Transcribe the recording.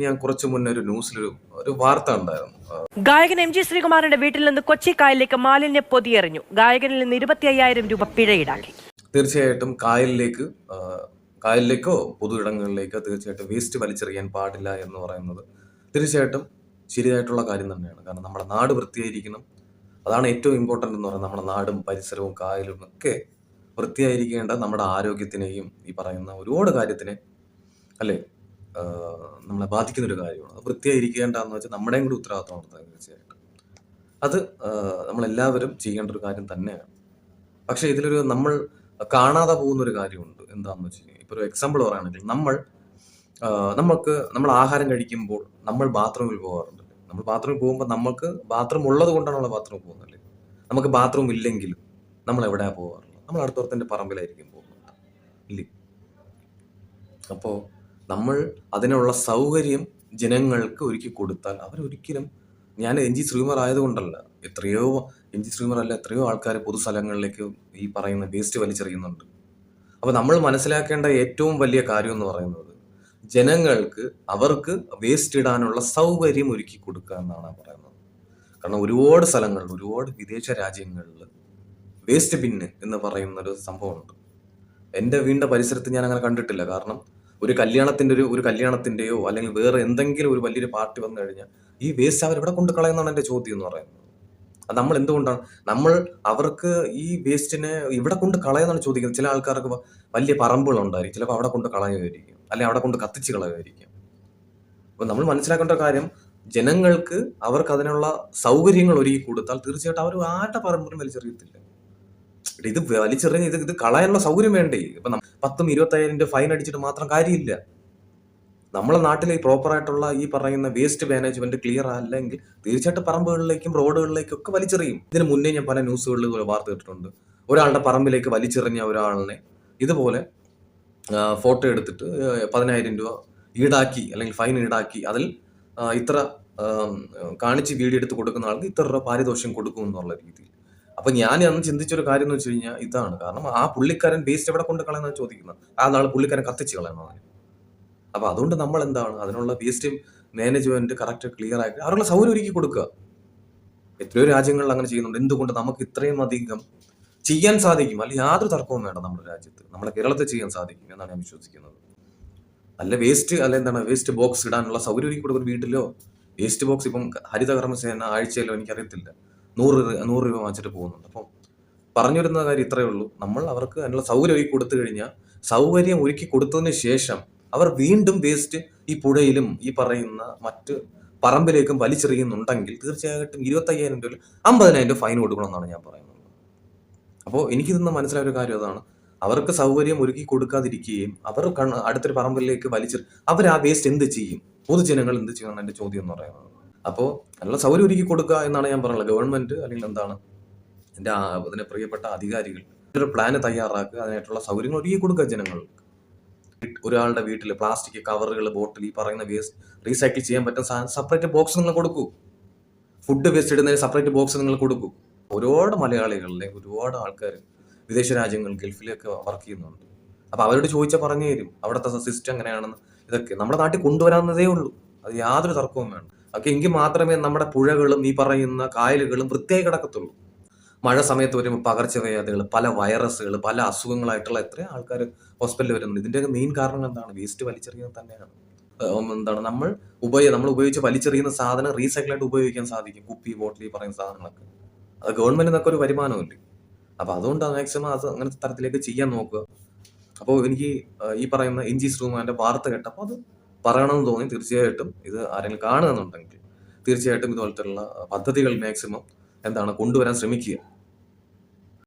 ഞാൻ കുറച്ചു മുന്നേ ഒരു ന്യൂസിലൊരു ഒരു വാർത്ത ഉണ്ടായിരുന്നു. ഗായകൻ എം ജി ശ്രീകുമാറിന്റെ വീട്ടിൽ നിന്ന് കൊച്ചി കായലിലേക്ക് മാലിന്യ പൊതിയെറിഞ്ഞു. ഗായകനിൽ നിന്ന് 25,000 രൂപ പിഴ ഈടാക്കി. തീർച്ചയായിട്ടും കായലിലേക്കോ പൊതു ഇടങ്ങളിലേക്കോ തീർച്ചയായിട്ടും വേസ്റ്റ് വലിച്ചെറിയാൻ പാടില്ല എന്ന് പറയുന്നത് തീർച്ചയായിട്ടും ശരിയായിട്ടുള്ള കാര്യം തന്നെയാണ്. കാരണം നമ്മുടെ നാട് വൃത്തിയായിരിക്കണം. അതാണ് ഏറ്റവും ഇമ്പോർട്ടൻ്റ് എന്ന് പറയുന്നത്. നമ്മുടെ നാടും പരിസരവും കായലും ഒക്കെ വൃത്തിയായിരിക്കേണ്ട നമ്മുടെ ആരോഗ്യത്തിനെയും ഈ പറയുന്ന ഒരുപാട് കാര്യത്തിനെ അല്ലേ നമ്മളെ ബാധിക്കുന്ന ഒരു കാര്യമാണ്. അത് വൃത്തിയായിരിക്കേണ്ടതെന്ന് വെച്ചാൽ നമ്മുടെയും കൂടി ഉത്തരവാദിത്തമാണ് തീർച്ചയായിട്ടും. അത് നമ്മളെല്ലാവരും ചെയ്യേണ്ട ഒരു കാര്യം തന്നെയാണ്. പക്ഷേ ഇതിലൊരു നമ്മൾ കാണാതെ പോകുന്നൊരു കാര്യമുണ്ട്. എന്താണെന്ന് വെച്ച് കഴിഞ്ഞാൽ ഇപ്പോൾ ഒരു എക്സാമ്പിൾ പറയുകയാണെങ്കിൽ നമ്മൾ ആഹാരം കഴിക്കുമ്പോൾ നമ്മൾ ബാത്റൂമിൽ പോകാറുണ്ട്. നമ്മൾ ബാത്റൂമിൽ പോകുമ്പോൾ നമുക്ക് ബാത്റൂം ഉള്ളത് കൊണ്ടാണ് നമ്മൾ ബാത്റൂമിൽ പോകുന്നത്. നമുക്ക് ബാത്റൂം ഇല്ലെങ്കിലും നമ്മൾ എവിടെയാണ് പോകാറുള്ളത്? നമ്മൾ അടുത്തോർത്തിൻ്റെ പറമ്പിലായിരിക്കും പോകുന്നത്, ഇല്ലേ? അപ്പോൾ നമ്മൾ അതിനുള്ള സൗകര്യം ജനങ്ങൾക്ക് ഒരുക്കി കൊടുത്താൽ അവരൊരിക്കലും, ഞാൻ എം ജി ശ്രീകുമാർ ആയതുകൊണ്ടല്ല, എം ജി ശ്രീകുമാർ അല്ല, എത്രയോ ആൾക്കാർ പൊതുസ്ഥലങ്ങളിലേക്ക് ഈ പറയുന്ന വേസ്റ്റ് വലിച്ചെറിയുന്നുണ്ട്. അപ്പോൾ നമ്മൾ മനസ്സിലാക്കേണ്ട ഏറ്റവും വലിയ കാര്യം എന്ന് പറയുന്നത് ജനങ്ങൾക്ക് അവർക്ക് വേസ്റ്റ് ഇടാനുള്ള സൗകര്യം ഒരുക്കി കൊടുക്കുക എന്നാണ് പറയുന്നത്. കാരണം ഒരുപാട് സ്ഥലങ്ങളിൽ, ഒരുപാട് വിദേശ രാജ്യങ്ങളിൽ വേസ്റ്റ് ബിന്ന് എന്ന് പറയുന്ന ഒരു സംഭവമുണ്ട്. എൻ്റെ വീടിൻ്റെ പരിസരത്ത് ഞാൻ അങ്ങനെ കണ്ടിട്ടില്ല. കാരണം ഒരു കല്യാണത്തിൻ്റെയോ അല്ലെങ്കിൽ വേറെ എന്തെങ്കിലും ഒരു വലിയൊരു പാർട്ടി വന്നു കഴിഞ്ഞാൽ ഈ വേസ്റ്റ് അവരെവിടെ കൊണ്ട് കളയുന്നതാണ് എൻ്റെ ചോദ്യം എന്ന് പറയുന്നത്. അത് നമ്മൾ എന്തുകൊണ്ടാണ് അവർക്ക് ഈ വേസ്റ്റിനെ ഇവിടെ കൊണ്ട് കളയുന്നതാണ് ചോദിക്കുന്നത്. ചില ആൾക്കാർക്ക് വലിയ പറമ്പുകളുണ്ടായിരിക്കും, ചിലപ്പോൾ അവിടെ കൊണ്ട് കളയുമായിരിക്കും, അല്ലെങ്കിൽ അവിടെ കൊണ്ട് കത്തിച്ച് കളയുമായിരിക്കും. അപ്പോൾ നമ്മൾ മനസ്സിലാക്കേണ്ട കാര്യം, ജനങ്ങൾക്ക് അവർക്ക് അതിനുള്ള സൗകര്യങ്ങൾ ഒരുക്കി കൊടുത്താൽ തീർച്ചയായിട്ടും അവർ ആരുടെ പറമ്പിലും വലിച്ചെറിയത്തില്ല. ഇത് വലിച്ചെറിഞ്ഞ് ഇത് കളയാനുള്ള സൗകര്യം വേണ്ടേ? ഇപ്പൊ 10,000-25,000 ഫൈൻ അടിച്ചിട്ട് മാത്രം കാര്യമില്ല. നമ്മളെ നാട്ടിൽ ഈ പ്രോപ്പറായിട്ടുള്ള ഈ പറയുന്ന വേസ്റ്റ് മാനേജ്മെന്റ് ക്ലിയർ അല്ലെങ്കിൽ തീർച്ചയായിട്ടും പറമ്പുകളിലേക്കും റോഡുകളിലേക്കും ഒക്കെ വലിച്ചെറിയും. ഇതിന് മുന്നേ ഞാൻ പല ന്യൂസുകളിൽ വാർത്ത കേട്ടിട്ടുണ്ട്. ഒരാളുടെ പറമ്പിലേക്ക് വലിച്ചെറിഞ്ഞ ഒരാളിനെ ഇതുപോലെ ഫോട്ടോ എടുത്തിട്ട് 10,000 രൂപ ഈടാക്കി അല്ലെങ്കിൽ ഫൈൻ ഈടാക്കി, അതിൽ ഇത്ര കാണിച്ച് വീഡിയോ എടുത്ത് കൊടുക്കുന്ന ആൾക്ക് ഇത്ര രൂപ പാരിതോഷികം കൊടുക്കും എന്നുള്ള രീതിയിൽ. അപ്പൊ ഞാൻ അന്ന് ചിന്തിച്ചൊരു കാര്യം എന്ന് വെച്ച് കഴിഞ്ഞാൽ ഇതാണ്. കാരണം ആ പുള്ളിക്കാരൻ വേസ്റ്റ് എവിടെ കൊണ്ട് കളയുന്നത് ചോദിക്കുന്നത്, ആ നാളെ പുള്ളിക്കാരൻ കത്തിച്ച് കളയണോ? അപ്പൊ അതുകൊണ്ട് നമ്മൾ എന്താണ് അതിനുള്ള വേസ്റ്റ് മാനേജ്മെന്റ് കറക്റ്റ് ക്ലിയർ ആക്കി അവരുടെ സൗകര്യം ഒരുക്കി കൊടുക്കുക. എത്രയോ രാജ്യങ്ങളിൽ അങ്ങനെ ചെയ്യുന്നുണ്ട്. എന്തുകൊണ്ട് നമുക്ക് ഇത്രയും അധികം ചെയ്യാൻ സാധിക്കും? അല്ലെങ്കിൽ യാതൊരു തർക്കവും വേണ്ട. നമ്മുടെ രാജ്യത്ത്, നമ്മുടെ കേരളത്തിൽ ചെയ്യാൻ സാധിക്കും എന്നാണ് ഞാൻ വിശ്വസിക്കുന്നത്. വേസ്റ്റ് ബോക്സ് ഇടാനുള്ള സൗകര്യം ഒരുക്കി കൊടുക്കുന്ന വീട്ടിലോ വേസ്റ്റ് ബോക്സ് ഇപ്പം ഹരിതകർമ്മസേന ആഴ്ചയിലോ എനിക്കറിയത്തില്ല 100 രൂപ വാങ്ങിച്ചിട്ട് പോകുന്നുണ്ട്. അപ്പം പറഞ്ഞു വരുന്ന കാര്യം ഇത്രയേ ഉള്ളൂ. നമ്മൾ അവർക്ക് അതിനുള്ള സൗകര്യം ഒരുക്കി കൊടുത്തു കഴിഞ്ഞാൽ, സൗകര്യം ഒരുക്കി കൊടുത്തതിന് ശേഷം അവർ വീണ്ടും വേസ്റ്റ് ഈ പുഴയിലും ഈ പറയുന്ന മറ്റ് പറമ്പിലേക്കും വലിച്ചെറിയുന്നുണ്ടെങ്കിൽ തീർച്ചയായിട്ടും 25,000 രൂപ 50,000 രൂപ ഫൈൻ കൊടുക്കണമെന്നാണ് ഞാൻ പറയുന്നത്. അപ്പോൾ എനിക്കിതൊന്ന് മനസ്സിലായ ഒരു കാര്യം അതാണ്. അവർക്ക് സൗകര്യം ഒരുക്കി കൊടുക്കാതിരിക്കുകയും അവർ അടുത്തൊരു പറമ്പിലേക്ക് അവർ ആ വേസ്റ്റ് എന്ത് ചെയ്യും? പൊതുജനങ്ങൾ എന്ത് ചെയ്യുമെന്നാണ് എൻ്റെ ചോദ്യം എന്ന് പറയുന്നത്. അപ്പോൾ നല്ല സൗകര്യം ഒരുക്കി കൊടുക്കുക എന്നാണ് ഞാൻ പറയുന്നത്. ഗവൺമെന്റ് അല്ലെങ്കിൽ അതിന്റെ പ്രിയപ്പെട്ട അധികാരികൾ ഒരു പ്ലാന് തയ്യാറാക്കുക, അതിനായിട്ടുള്ള സൗകര്യങ്ങൾ ഒരുക്കി കൊടുക്കുക ജനങ്ങൾക്ക്. ഒരാളുടെ വീട്ടിൽ പ്ലാസ്റ്റിക് കവറുകൾ, ബോട്ടിൽ, ഈ പറയുന്ന വേസ്റ്റ് റീസൈക്കിൾ ചെയ്യാൻ പറ്റുന്ന സെപ്പറേറ്റ് ബോക്സ് നിങ്ങൾ കൊടുക്കൂ. ഫുഡ് വേസ്റ്റ് ഇടുന്നതിന് സെപ്പറേറ്റ് ബോക്സ് നിങ്ങൾ കൊടുക്കൂ. ഒരുപാട് മലയാളികളിലെ ഒരുപാട് ആൾക്കാർ വിദേശ രാജ്യങ്ങൾ, ഗൾഫിലൊക്കെ വർക്ക് ചെയ്യുന്നുണ്ട്. അപ്പൊ അവരോട് ചോദിച്ചാൽ പറഞ്ഞു തരും അവിടുത്തെ സിസ്റ്റം എങ്ങനെയാണെന്ന്. ഇതൊക്കെ നമ്മുടെ നാട്ടിൽ കൊണ്ടുവരാവുന്നതേ ഉള്ളൂ. അത് യാതൊരു തർക്കവും വേണം. ഒക്കെ എങ്കിൽ മാത്രമേ നമ്മുടെ പുഴകളും ഈ പറയുന്ന കായലുകളും വൃത്തിയായി കിടക്കത്തുള്ളൂ. മഴ സമയത്ത് വരുമ്പോൾ പകർച്ചവ്യാധികൾ, പല വൈറസുകൾ, പല അസുഖങ്ങളായിട്ടുള്ള എത്രയും ആൾക്കാർ ഹോസ്പിറ്റലിൽ വരുന്നുണ്ട്. ഇതിൻ്റെയൊക്കെ മെയിൻ കാരണം എന്താണ്? വേസ്റ്റ് വലിച്ചെറിയുന്നത് തന്നെയാണ്. നമ്മൾ ഉപയോഗിച്ച് വലിച്ചെറിയുന്ന സാധനം റീസൈക്കിളായിട്ട് ഉപയോഗിക്കാൻ സാധിക്കും. കുപ്പി, ബോട്ടിൽ, ഈ പറയുന്ന സാധനങ്ങളൊക്കെ അത് ഗവൺമെന്റിനൊക്കെ ഒരു വരുമാനമില്ലേ? അപ്പൊ അതുകൊണ്ട് മാക്സിമം അത് അങ്ങനത്തെ തരത്തിലേക്ക് ചെയ്യാൻ നോക്കുക. അപ്പോൾ എനിക്ക് ഈ പറയുന്ന എം ജി ശ്രീകുമാറിന്റെ വാർത്ത കേട്ടപ്പോൾ അത് പറയണമെന്ന് തോന്നി. തീർച്ചയായിട്ടും ഇത് ആരെങ്കിലും കാണുന്നുണ്ടെങ്കിൽ തീർച്ചയായിട്ടും ഇതുപോലത്തെ പദ്ധതികൾ മാക്സിമം കൊണ്ടുവരാൻ ശ്രമിക്കുക.